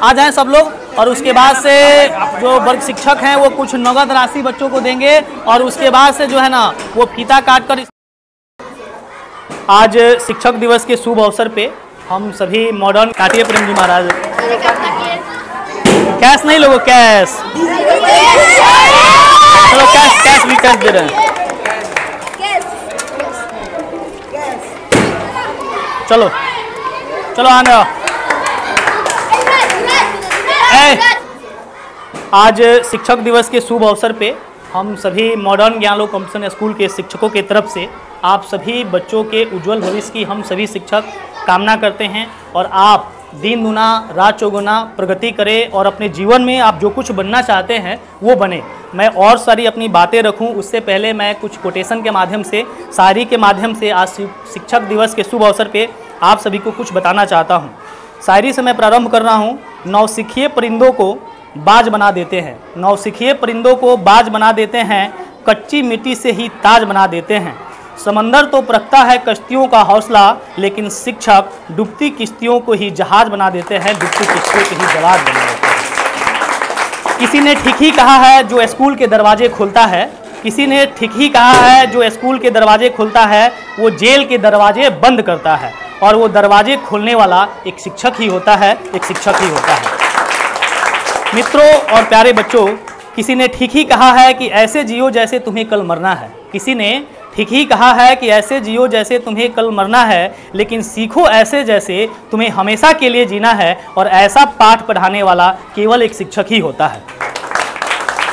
आ जाएं सब लोग। और उसके बाद से जो वर्ग शिक्षक हैं वो कुछ नगद राशि बच्चों को देंगे और उसके बाद से जो है ना वो फीता काट कर। आज शिक्षक दिवस के शुभ अवसर पे हम सभी मॉडर्न काटिए प्रेम जी महाराज। कैश नहीं लोगों, कैश चलो, कैश भी कैश दे रहे हैं। चलो चलो आने आओ। आज शिक्षक दिवस के शुभ अवसर पे हम सभी मॉडर्न ज्ञानलोक कॉम्पिटिशन स्कूल के शिक्षकों की तरफ से आप सभी बच्चों के उज्जवल भविष्य की हम सभी शिक्षक कामना करते हैं और आप दिन दुना रात चौगुना प्रगति करें और अपने जीवन में आप जो कुछ बनना चाहते हैं वो बने। मैं और सारी अपनी बातें रखूं उससे पहले मैं कुछ कोटेशन के माध्यम से, शायरी के माध्यम से आज शिक्षक दिवस के शुभ अवसर पे आप सभी को कुछ बताना चाहता हूं। शायरी से मैं प्रारंभ कर रहा हूं। नौसिखिए परिंदों को बाज बना देते हैं, नौसिखिए परिंदों को बाज बना देते हैं, कच्ची मिट्टी से ही ताज बना देते हैं। समंदर तो परखता है कश्तियों का हौसला, लेकिन शिक्षक डूबती किश्तियों को ही जहाज बना देते हैं, डूबती किश्तियों को ही जहाज बना देते हैं। किसी ने ठीक ही कहा है जो स्कूल के दरवाजे खोलता है, किसी ने ठीक ही कहा है जो स्कूल के दरवाजे खोलता है वो जेल के दरवाजे बंद करता है। और वो दरवाजे खोलने वाला एक शिक्षक ही होता है, एक शिक्षक ही होता है। मित्रों और प्यारे बच्चों, किसी ने ठीक ही कहा है कि ऐसे जियो जैसे तुम्हें कल मरना है। किसी ने ठीक ही कहा है कि ऐसे जियो जैसे तुम्हें कल मरना है, लेकिन सीखो ऐसे जैसे तुम्हें हमेशा के लिए जीना है। और ऐसा पाठ पढ़ाने वाला केवल एक शिक्षक ही होता है।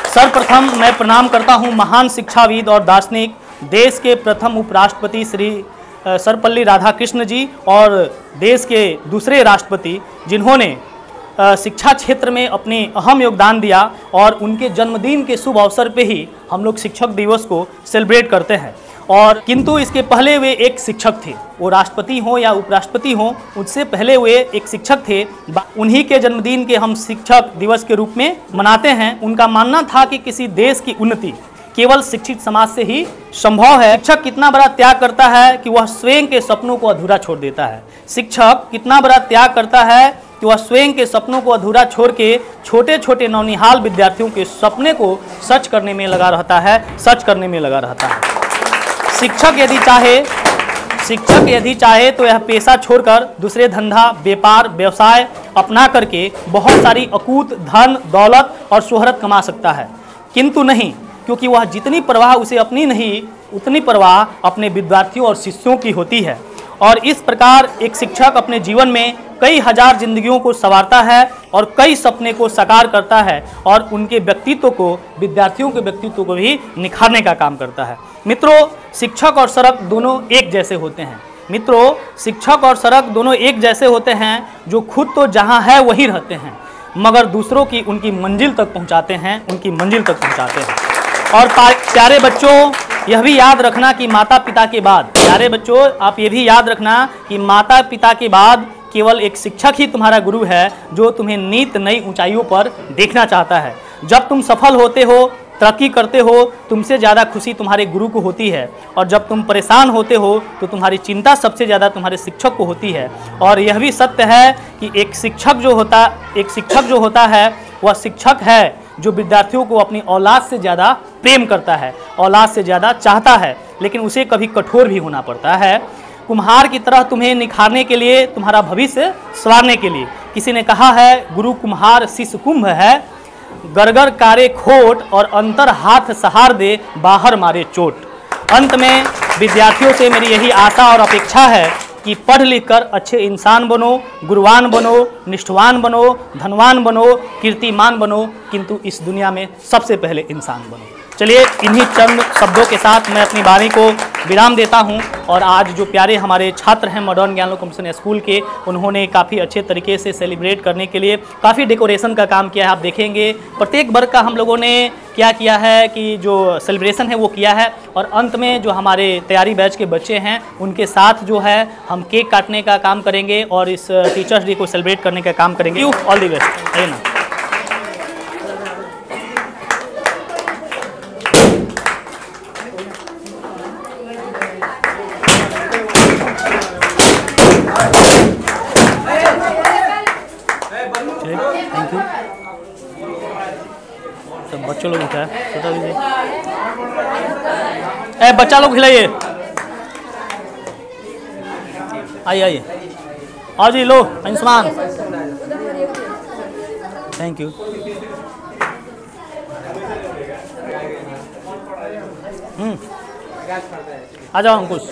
सर्वप्रथम मैं प्रणाम करता हूं महान शिक्षाविद और दार्शनिक, देश के प्रथम उपराष्ट्रपति श्री सर्वपल्ली राधाकृष्ण जी और देश के दूसरे राष्ट्रपति जिन्होंने शिक्षा क्षेत्र में अपनी अहम योगदान दिया। और उनके जन्मदिन के शुभ अवसर पे ही हम लोग शिक्षक दिवस को सेलिब्रेट करते हैं। और किंतु इसके पहले वे एक शिक्षक थे, वो राष्ट्रपति हों या उपराष्ट्रपति हों, उससे पहले वे एक शिक्षक थे। उन्हीं के जन्मदिन के हम शिक्षक दिवस के रूप में मनाते हैं। उनका मानना था कि किसी देश की उन्नति केवल शिक्षित समाज से ही संभव है। शिक्षक कितना बड़ा त्याग करता है कि वह स्वयं के सपनों को अधूरा छोड़ देता है। शिक्षक कितना बड़ा त्याग करता है कि वह स्वयं के सपनों को अधूरा छोड़ के छोटे छोटे नौनिहाल विद्यार्थियों के सपने को सच करने में लगा रहता है, सच करने में लगा रहता है। शिक्षक यदि चाहे तो यह पेशा छोड़कर दूसरे धंधा, व्यापार, व्यवसाय अपना करके बहुत सारी अकूत धन, दौलत और शोहरत कमा सकता है, किंतु नहीं, क्योंकि वह जितनी परवाह उसे अपनी नहीं, उतनी परवाह अपने विद्यार्थियों और शिष्यों की होती है। और इस प्रकार एक शिक्षक अपने जीवन में कई हजार जिंदगियों को संवारता है और कई सपने को साकार करता है और उनके व्यक्तित्व को, विद्यार्थियों के व्यक्तित्व को भी निखारने का काम करता है। मित्रों, शिक्षक और सड़क दोनों एक जैसे होते हैं। मित्रों, शिक्षक और सड़क दोनों एक जैसे होते हैं, जो खुद तो जहाँ है वहीं रहते हैं, मगर दूसरों की उनकी मंजिल तक पहुँचाते हैं, उनकी मंजिल तक पहुँचाते हैं। और प्यारे बच्चों, यह भी याद रखना कि माता पिता के बाद, प्यारे बच्चों आप ये भी याद रखना कि माता पिता के बाद केवल एक शिक्षक ही तुम्हारा गुरु है, जो तुम्हें नित नई ऊंचाइयों पर देखना चाहता है। जब तुम सफल होते हो, तरक्की करते हो, तुमसे ज़्यादा खुशी तुम्हारे गुरु को होती है। और जब तुम परेशान होते हो तो तुम्हारी चिंता सबसे ज़्यादा तुम्हारे शिक्षक को होती है। और यह भी सत्य है कि एक शिक्षक जो होता है वह शिक्षक है जो विद्यार्थियों को अपनी औलाद से ज़्यादा प्रेम करता है, औलाद से ज़्यादा चाहता है, लेकिन उसे कभी कठोर भी होना पड़ता है। कुम्हार की तरह तुम्हें निखारने के लिए, तुम्हारा भविष्य संवारने के लिए। किसी ने कहा है गुरु कुम्हार शिष्य कुंभ है, गरगर कारे खोट और अंतर हाथ सहार दे, बाहर मारे चोट। अंत में विद्यार्थियों से मेरी यही आशा और अपेक्षा है कि पढ़ लिख कर अच्छे इंसान बनो, गुरुवान बनो, निष्ठवान बनो, धनवान बनो, कीर्तिमान बनो, किंतु इस दुनिया में सबसे पहले इंसान बनो। चलिए, इन्हीं चंद शब्दों के साथ मैं अपनी वाणी को विराम देता हूं। और आज जो प्यारे हमारे छात्र हैं मॉडर्न ज्ञानलोक कॉम्पिटिशन स्कूल के, उन्होंने काफ़ी अच्छे तरीके से सेलिब्रेट करने के लिए काफ़ी डेकोरेशन का काम किया है। आप देखेंगे प्रत्येक वर्ग का हम लोगों ने क्या किया है कि जो सेलिब्रेशन है वो किया है। और अंत में जो हमारे तैयारी बैच के बच्चे हैं उनके साथ जो है हम केक काटने का काम करेंगे और इस टीचर्स डे को सेलिब्रेट करने का काम करेंगे। All the best. है ना। चलो बेटा बता दीजिए। ए बच्चा लोग खिलाइए। आइए आइए। आओ जी लो अंशुमान। Thank you. आ जाओ अंकुश।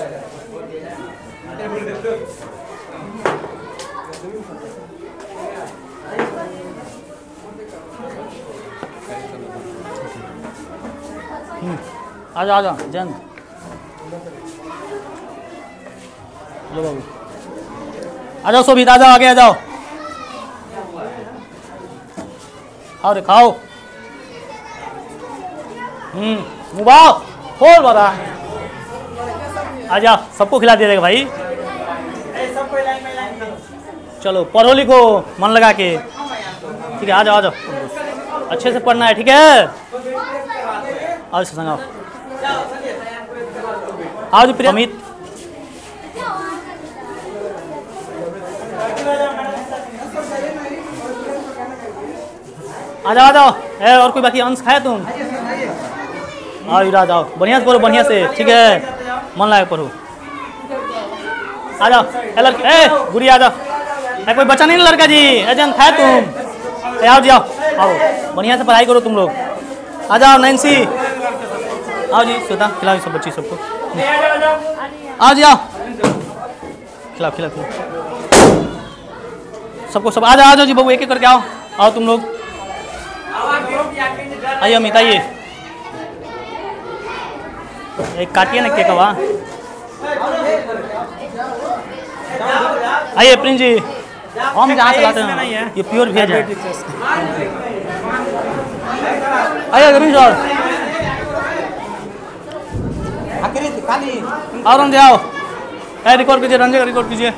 आ जाओ जयंत। लो बाबू आ जाओ। शोभित आ जाओ, आगे आ जाओ। आओ रे खाओ। मुबाओ खोल बता। आ जाओ, सबको खिला दे भाई। चलो पढ़ो लिखो मन लगा के। ठीक है आ जाओ आ जाओ। अच्छे से पढ़ना है ठीक है। आओ संग आओ। आओ जी प्रिया। अमित आ जाओ आ जाओ। है और कोई बाकी अंश खाए तुम? आओ इरा जाओ। बढ़िया से पढ़ो बढ़िया से ठीक है। मन लगा पढ़ो। आ जाओ। ए गुड़ी आ जाओ। है कोई बच्चा नहीं ना लड़का जी? एजेंट खाए तुम? आओ जी आओ आओ। बढ़िया से पढ़ाई करो तुम लोग। आ जाओ नैन्सी। आओ जी श्वेता खिलाओ सब बच्ची सबको। आओ जी आओ। खिलाओ खिलाओ खिलाओ सबको सब। आ जाओ जी बबू एक एक करके आओ। आओ तुम लोग। आइए अमित आइए। एक काटिए ना केक वहाँ। आइए प्रिंस जी। हम जहाँ से लाते हैं ये प्योर वेज है। आइए रवीश और और रंजे आओ। रिकॉर्ड कीजिए रंजे का रिकॉर्ड कीजिए।